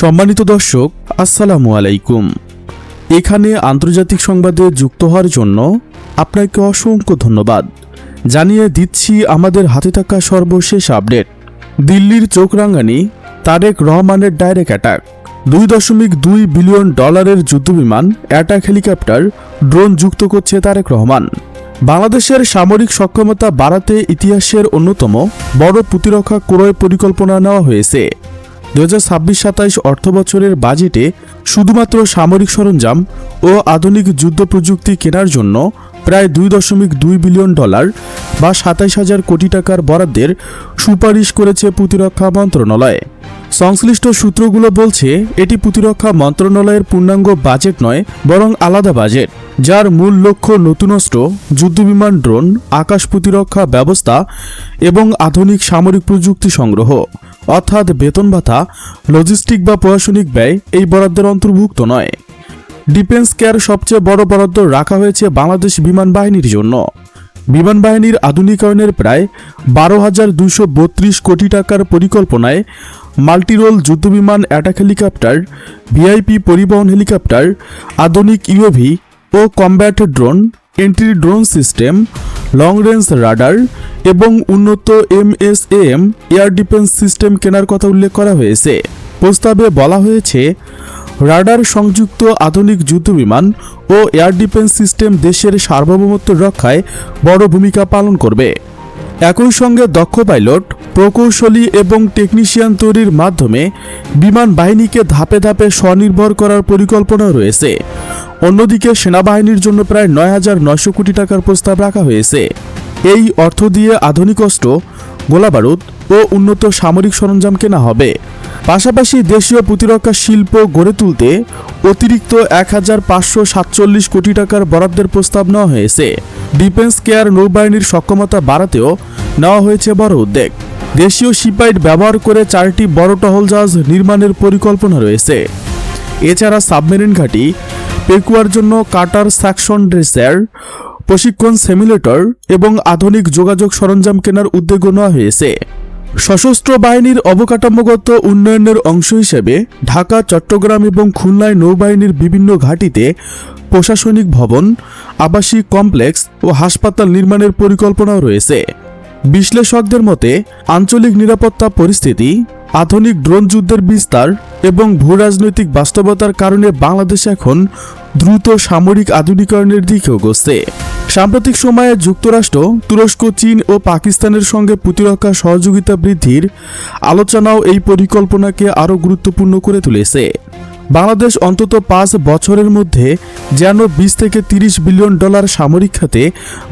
সম্মানিত দর্শক, আসসালামু আলাইকুম। এখানে আন্তর্জাতিক সংবাদে যুক্ত হওয়ার জন্য আপনাকে অসংখ্য ধন্যবাদ জানিয়ে দিচ্ছি আমাদের হাতে থাকা সর্বশেষ আপডেট। দিল্লির চোখ রাঙানি তারেক রহমানের ডাইরেক্ট অ্যাটাক। $2.2 বিলিয়ন যুদ্ধবিমান, অ্যাটাক হেলিকপ্টার, ড্রোন যুক্ত করছে তারেক রহমান। বাংলাদেশের সামরিক সক্ষমতা বাড়াতে ইতিহাসের অন্যতম বড় প্রতিরক্ষা ক্রয় পরিকল্পনা নেওয়া হয়েছে। 2026-27 অর্থবছরের বাজেটে শুধুমাত্র সামরিক সরঞ্জাম ও আধুনিক যুদ্ধ প্রযুক্তি কেনার জন্য প্রায় $2.2 বিলিয়ন বা 27,000 কোটি টাকার বরাদ্দের সুপারিশ করেছে প্রতিরক্ষা মন্ত্রণালয়। সংশ্লিষ্ট সূত্রগুলো বলছে, এটি প্রতিরক্ষা মন্ত্রণালয়ের পূর্ণাঙ্গ বাজেট নয়, বরং আলাদা বাজেট, যার মূল লক্ষ্য নতুন অস্ত্র, যুদ্ধবিমান, ড্রোন, আকাশ প্রতিরক্ষা ব্যবস্থা এবং আধুনিক সামরিক প্রযুক্তি সংগ্রহ। অর্থাৎ বেতন ভাতা, লজিস্টিক বা প্রশাসনিক ব্যয় এই বরাদ্দের অন্তর্ভুক্ত নয়। ডিফেন্স কেয়ার সবচেয়ে বড় বরাদ্দ রাখা হয়েছে বাংলাদেশ বিমান বাহিনীর জন্য। বিমান বাহিনীর আধুনিকায়নের প্রায় 12,232 কোটি টাকার পরিকল্পনায় মাল্টিরোল যুদ্ধবিমান, অ্যাটাক হেলিকপ্টার, ভিআইপি পরিবহন হেলিকপ্টার, আধুনিক ইউএভি ও combat drone, anti drone system, long range radar এবং উন্নত MSAM এয়ার ডিফেন্স সিস্টেম কেনার কথা উল্লেখ করা হয়েছে। প্রস্তাবে বলা হয়েছে, রাডার সংযুক্ত আধুনিক যুদ্ধবিমান ও এয়ার ডিফেন্স সিস্টেম দেশের সার্বভৌমত্ব রক্ষায় বড় ভূমিকা পালন করবে। একই সঙ্গে দক্ষ পাইলট, প্রকৌশলী এবং টেকনিশিয়ান তৈরির মাধ্যমে বিমান বাহিনীকে ধাপে ধাপে স্বনির্ভর করার পরিকল্পনা রয়েছে। অন্যদিকে সেনাবাহিনীর জন্য প্রায় 9,900 কোটি টাকার প্রস্তাব রাখা হয়েছে। এই অর্থ দিয়ে আধুনিক অস্ত্র, গোলাবারুদ ও উন্নত সামরিক সরঞ্জাম কেনা হবে। পাশাপাশি দেশীয় প্রতিরক্ষা শিল্প গড়ে তুলতে অতিরিক্ত 1,547 কোটি টাকার বরাদ্দের প্রস্তাব নেওয়া হয়েছে। ডিফেন্স কেয়ার নৌবাহিনীর সক্ষমতা বাড়াতেও নেওয়া হয়েছে বড় উদ্যোগ। দেশীয় শিপাইট ব্যবহার করে 4টি বড় টহল জাহাজ নির্মাণের পরিকল্পনা রয়েছে। এছাড়া সাবমেরিন ঘাঁটি, পেকুয়ার জন্য কাটার সাকশন ড্রেসার, প্রশিক্ষণ সিমুলেটর এবং আধুনিক যোগাযোগ সরঞ্জাম কেনার উদ্যোগও নেওয়া হয়েছে। সশস্ত্র বাহিনীর অবকাঠামোগত উন্নয়নের অংশ হিসেবে ঢাকা, চট্টগ্রাম এবং খুলনায় নৌবাহিনীর বিভিন্ন ঘাঁটিতে প্রশাসনিক ভবন, আবাসিক কমপ্লেক্স ও হাসপাতাল নির্মাণের পরিকল্পনাও রয়েছে। বিশ্লেষকদের মতে, আঞ্চলিক নিরাপত্তা পরিস্থিতি, আধুনিক ড্রোন যুদ্ধের বিস্তার এবং ভূরাজনৈতিক বাস্তবতার কারণে বাংলাদেশ এখন দ্রুত সামরিক আধুনিকায়নের দিকে এগোচ্ছে। সাম্প্রতিক সময়ে যুক্তরাষ্ট্র, তুরস্ক, চীন ও পাকিস্তানের সঙ্গে প্রতিরক্ষা সহযোগিতা বৃদ্ধির আলোচনাও এই পরিকল্পনাকে আরও গুরুত্বপূর্ণ করে তুলেছে। বাংলাদেশ অন্তত 5 বছরের মধ্যে যেন 20 থেকে 30 বিলিয়ন ডলার সামরিক খাতে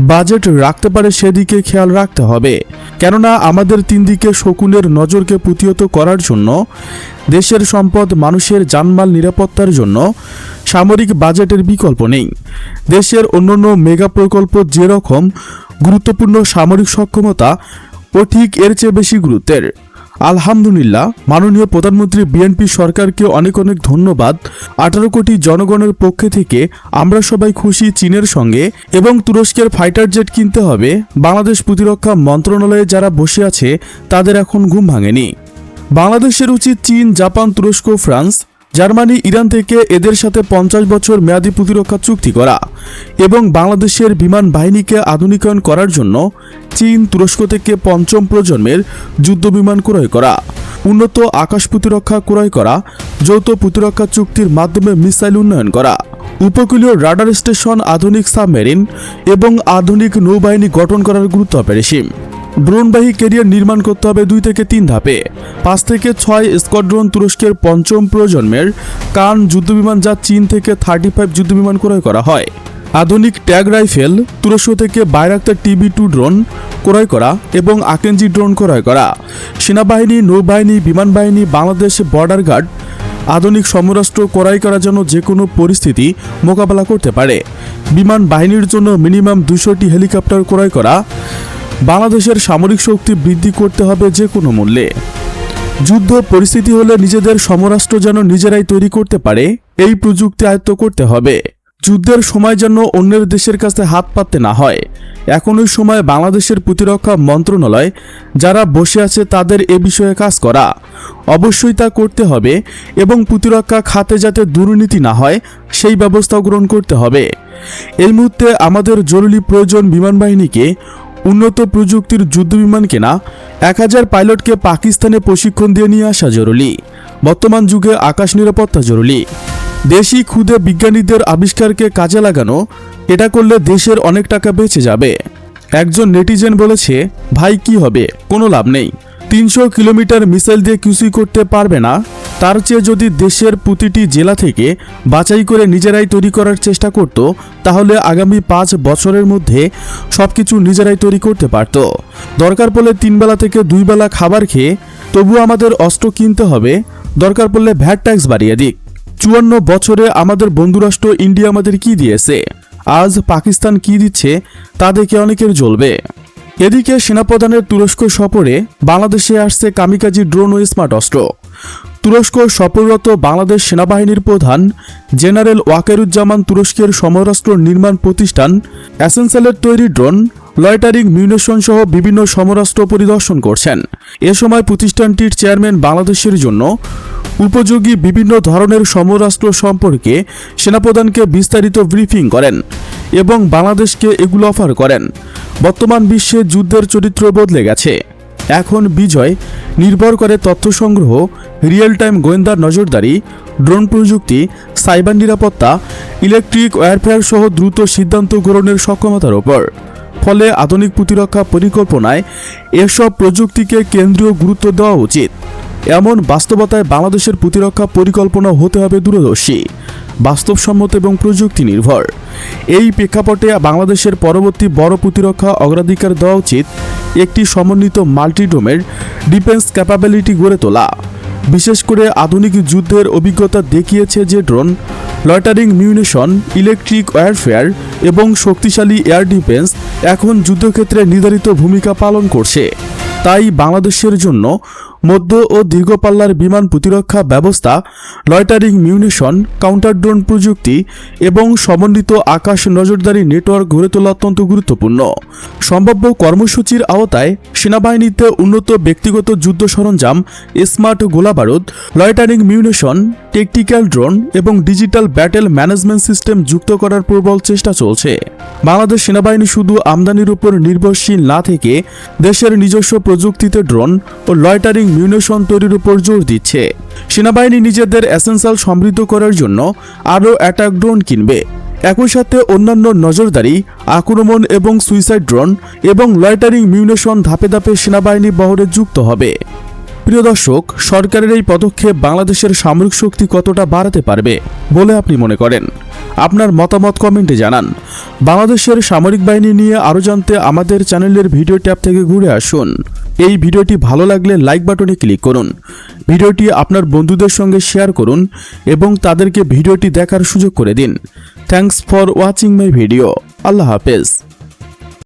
বাজেট রাখতে পারে, সেদিকে খেয়াল রাখতে হবে। কেননা আমাদের 3 দিকে শকুনের নজরকে প্রতিহত করার জন্য, দেশের সম্পদ, মানুষের জানমাল নিরাপত্তার জন্য সামরিক বাজেটের বিকল্প নেই। দেশের অন্যান্য মেগা প্রকল্প যেরকম গুরুত্বপূর্ণ, সামরিক সক্ষমতা ও ঠিক এর চেয়ে বেশি গুরুত্বের। আলহামদুলিল্লাহ, মাননীয় প্রধানমন্ত্রী বিএনপি সরকারকে অনেক অনেক ধন্যবাদ। 18 কোটি জনগণের পক্ষে থেকে আমরা সবাই খুশি চীনের সঙ্গে, এবং তুরস্কের ফাইটার জেট কিনতে হবে। বাংলাদেশ প্রতিরক্ষা মন্ত্রণালয়ে যারা বসে আছে তাদের এখন ঘুম ভাঙেনি। বাংলাদেশের উচিত চীন, জাপান, তুরস্ক, ফ্রান্স, জার্মানি, ইরান থেকে এদের সাথে 50 বছর মেয়াদী প্রতিরক্ষা চুক্তি করা এবং বাংলাদেশের বিমান বাহিনীকে আধুনিকায়ন করার জন্য চীন, তুরস্ক থেকে 5ম প্রজন্মের যুদ্ধবিমান ক্রয় করা, উন্নত আকাশ প্রতিরক্ষা ক্রয় করা, যৌথ প্রতিরক্ষা চুক্তির মাধ্যমে মিসাইল উন্নয়ন করা, উপকূলীয় রাডার স্টেশন, আধুনিক সাবমেরিন এবং আধুনিক নৌবাহিনী গঠন করার গুরুত্ব অপরিসীম। ড্রোনবাহী ক্যারিয়ার নির্মাণ করতে হবে 2 থেকে 3 ধাপে। 5 থেকে 6 স্কোয়াড্রন তুরস্কের 5ম প্রজন্মের কান যুদ্ধবিমান, যা চীন থেকে 35 যুদ্ধবিমান ক্রয় করা হয়। আধুনিক ট্যাগ রাইফেল তুরস্ক থেকে বাইরাক্তার TB2 ড্রোন ক্রয় করা এবং আকেনজি ড্রোন ক্রয় করা। সেনাবাহিনী, নৌবাহিনী, বিমান বাহিনী, বাংলাদেশ বর্ডার গার্ড আধুনিক সমরাস্ত্র ক্রয় করার জন্য যে কোনো পরিস্থিতি মোকাবেলা করতে পারে। বিমান বাহিনীর জন্য মিনিমাম 200টি হেলিকপ্টার ক্রয় করা। বাংলাদেশের সামরিক শক্তি বৃদ্ধি করতে হবে যে কোনো মূল্যে। যুদ্ধ পরিস্থিতি হলে নিজেদের সমরাস্ত্র যেন নিজেরাই তৈরি করতে পারে, এই প্রযুক্তি আয়ত্ত করতে হবে। যুদ্ধের সময় যেন অন্যের দেশের কাছে হাত পাততে না হয়। এখন ওই সময় বাংলাদেশের প্রতিরক্ষা মন্ত্রণালয় যারা বসে আছে তাদের এ বিষয়ে কাজ করা, অবশ্যই তা করতে হবে এবং প্রতিরক্ষা খাতে যাতে দুর্নীতি না হয় সেই ব্যবস্থা গ্রহণ করতে হবে। এই মুহূর্তে আমাদের জরুরি প্রয়োজন বিমান বাহিনীকে উন্নত প্রযুক্তির যুদ্ধবিমান কেনা, 1000 পাইলটকে পাকিস্তানে প্রশিক্ষণ দিয়ে নিয়ে আসা জরুরি। বর্তমান যুগে আকাশ নিরাপত্তা জরুরি। দেশি ক্ষুদে বিজ্ঞানীদের আবিষ্কারকে কাজে লাগানো, এটা করলে দেশের অনেক টাকা বেঁচে যাবে। একজন নেটিজেন বলেছে, ভাই কি হবে, কোনো লাভ নেই, 300 কিলোমিটার মিসাইল দিয়ে কিছুই করতে পারবে না, তার চেয়ে যদি দেশের প্রতিটি জেলা থেকে বাছাই করে নিজেরাই তৈরি করার চেষ্টা করত তাহলে আগামী 5 বছরের মধ্যে সবকিছু নিজেরাই তৈরি করতে পারত। দরকার পড়লে 3 বেলা থেকে 2 বেলা খাবার খেয়ে তবু আমাদের অস্ত্র কিনতে হবে, দরকার পড়লে ভ্যাট ট্যাক্স বাড়িয়ে দিক। 54 বছরে আমাদের বন্ধুরাষ্ট্র ইন্ডিয়া আমাদের কি দিয়েছে, আজ পাকিস্তান কি দিচ্ছে তা দেখে অনেকের জ্বলবে। এদিকে সেনাপ্রধানের তুরস্ক সফরে বাংলাদেশে আসছে কামিকাজি ড্রোন ও স্মার্ট অস্ত্র। তুরস্ক সফররত বাংলাদেশ সেনাবাহিনীর প্রধান জেনারেল ওয়াকারুজ্জামান তুরস্কের সমরাস্ত্র নির্মাণ প্রতিষ্ঠান অ্যাসেন্সেলের তৈরি ড্রোন, লয়টারিং মিউনিশন সহ বিভিন্ন সমরাস্ত্র পরিদর্শন করছেন। এ সময় প্রতিষ্ঠানটির চেয়ারম্যান বাংলাদেশের জন্য উপযোগী বিভিন্ন ধরনের সমরাস্ত্র সম্পর্কে সেনাপ্রধানকে বিস্তারিত ব্রিফিং করেন এবং বাংলাদেশকে এগুলো অফার করেন। বর্তমান বিশ্বে যুদ্ধের চরিত্র বদলে গেছে। এখন বিজয় নির্ভর করে তথ্য সংগ্রহ, রিয়েল টাইম গোয়েন্দা নজরদারি, ড্রোন প্রযুক্তি, সাইবার নিরাপত্তা, ইলেকট্রিক ওয়্যারফেয়ার সহ দ্রুত সিদ্ধান্ত গ্রহণের সক্ষমতার ওপর। ফলে আধুনিক প্রতিরক্ষা পরিকল্পনায় এসব প্রযুক্তিকে কেন্দ্রীয় গুরুত্ব দেওয়া উচিত। এমন বাস্তবতায় বাংলাদেশের প্রতিরক্ষা পরিকল্পনা হতে হবে দূরদর্শী, বাস্তবসম্মত এবং প্রযুক্তি নির্ভর। এই প্রেক্ষাপটে বাংলাদেশের পরবর্তী বড় প্রতিরক্ষা অগ্রাধিকার দেওয়া উচিত একটি সমন্বিত মাল্টিডোমের ডিফেন্স ক্যাপাবিলিটি গড়ে তোলা। বিশেষ করে আধুনিক যুদ্ধের অভিজ্ঞতা দেখিয়েছে যে ড্রোন, লয়টারিং মিউনিশন, ইলেকট্রিক ওয়্যারফেয়ার এবং শক্তিশালী এয়ার ডিফেন্স এখন যুদ্ধক্ষেত্রে নির্ধারিত ভূমিকা পালন করছে। তাই বাংলাদেশের জন্য মধ্য ও দীর্ঘপাল্লার বিমান প্রতিরক্ষা ব্যবস্থা, লয়টারিং মিউনিশন, কাউন্টার ড্রোন প্রযুক্তি এবং সমন্বিত আকাশ নজরদারি নেটওয়ার্ক গড়ে তোলা অত্যন্ত গুরুত্বপূর্ণ। সম্ভাব্য কর্মসূচির আওতায় সেনাবাহিনীতে উন্নত ব্যক্তিগত যুদ্ধ সরঞ্জাম, স্মার্ট গোলাবারুদ, লয়টারিং মিউনিশন, টেকটিক্যাল ড্রোন এবং ডিজিটাল ব্যাটেল ম্যানেজমেন্ট সিস্টেম যুক্ত করার প্রবল চেষ্টা চলছে। বাংলাদেশ সেনাবাহিনী শুধু আমদানির উপর নির্ভরশীল না থেকে দেশের নিজস্ব প্রযুক্তিতে ড্রোন ও লয়টারিং মিউনিশন তৈরির উপর জোর দিচ্ছে। সেনাবাহিনী নিজেদের এসেন্সিয়াল সমৃদ্ধ করার জন্য আরও অ্যাটাক ড্রোন কিনবে। একই সাথে অন্যান্য নজরদারি, আক্রমণ এবং সুইসাইড ড্রোন এবং লয়টারিং মিউনিশন ধাপে ধাপে সেনাবাহিনী বহরে যুক্ত হবে। প্রিয় দর্শক, সরকারের এই পদক্ষেপ বাংলাদেশের সামরিক শক্তি কতটা বাড়াতে পারবে বলে আপনি মনে করেন? আপনার মতামত কমেন্টে জানান। বাংলাদেশের সামরিক বাহিনী নিয়ে আরও জানতে আমাদের চ্যানেলের ভিডিও ট্যাব থেকে ঘুরে আসুন। এই ভিডিওটি ভালো লাগলে লাইক বাটনে ক্লিক করুন, ভিডিওটি আপনার বন্ধুদের সঙ্গে শেয়ার করুন এবং তাদেরকে ভিডিওটি দেখার সুযোগ করে দিন। Thanks for watching my video. আল্লাহ হাফেজ।